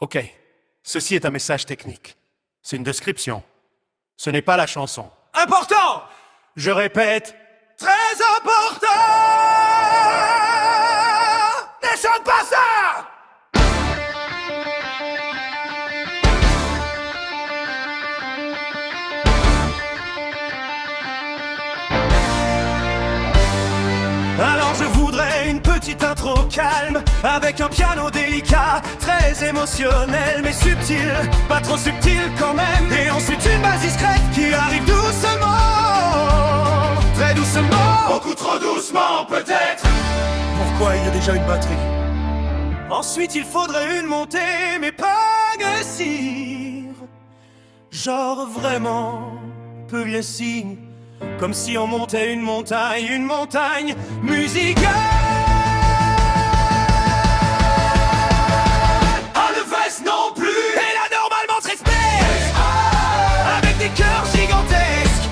Ok, ceci est un message technique. C'est une description. Ce n'est pas la chanson. Important! Je répète, très important! Ne chante pas ça! Alors je voudrais une petite intro calme, avec un piano délicat, très émotionnel mais subtil, pas trop subtil quand même. Et ensuite une base discrète qui arrive doucement, très doucement, beaucoup trop doucement peut-être. Pourquoi il y a déjà une batterie? Ensuite il faudrait une montée mais pas agressive, genre vraiment peu bien signe. Comme si on montait une montagne musicale. Ah, le veste non plus. Et là, normalement, très space. Avec des cœurs gigantesques.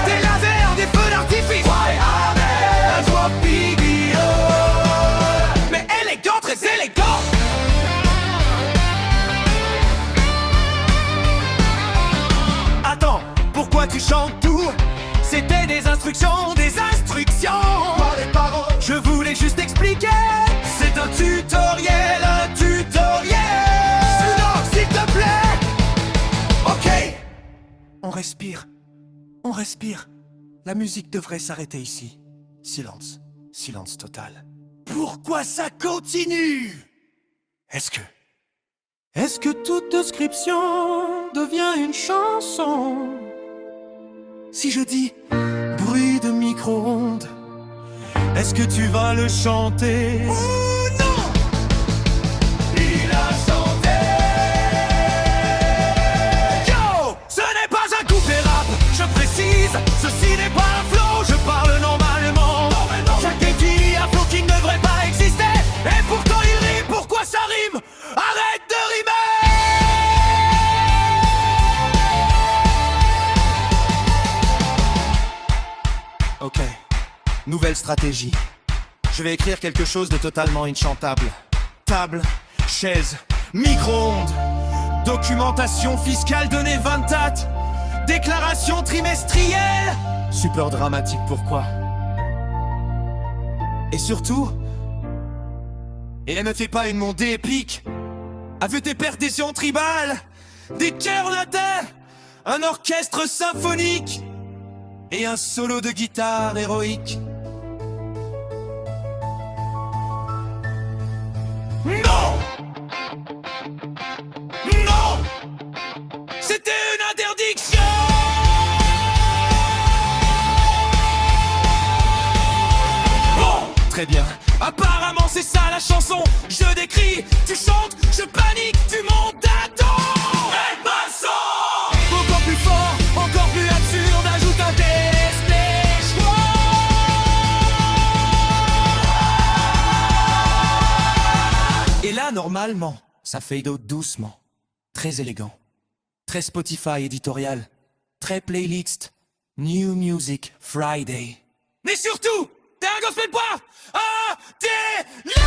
Des lasers, des feux d'artifice. Un drop video. Mais élégant, très élégant. Attends, pourquoi tu chantes tout? C'était des instructions, des instructions. Pas des paroles. Je voulais juste expliquer. C'est un tutoriel, un tutoriel. Silence, s'il te plaît. Ok. On respire. On respire. La musique devrait s'arrêter ici. Silence. Silence total. Pourquoi ça continue? Est-ce que toute description devient une chanson? Si je dis bruit de micro-ondes, est-ce que tu vas le chanter? Oh non! Il a chanté! Yo! Ce n'est pas un coupé rap, je précise. Ceci n'est pas un flow, je parle normalement. Chaque écrit a un flow qui ne devrait pas exister. Et pourtant il rime, pourquoi ça rime? Arrête de rimer! Ok, nouvelle stratégie. Je vais écrire quelque chose de totalement inchantable. Table, chaise, micro-ondes, documentation fiscale donnée 24, déclaration trimestrielle. Super dramatique, pourquoi? Et surtout, et elle ne fait pas une montée épique, avec des percussions tribales, des chœurs latins, un orchestre symphonique et un solo de guitare héroïque. Non! Non! C'était une interdiction! Bon, très bien. Apparemment c'est ça la chanson. Je décris, tu chantes, je panique, tu montes à ton. Red Mason! Encore plus fort, encore plus absurde, ajoute un desplèchement. Et là, normalement, ça fade out doucement. Très élégant. Très Spotify éditorial. Très playlist. New Music Friday. Mais surtout, t'es un gospel poire. Ah, t'es là!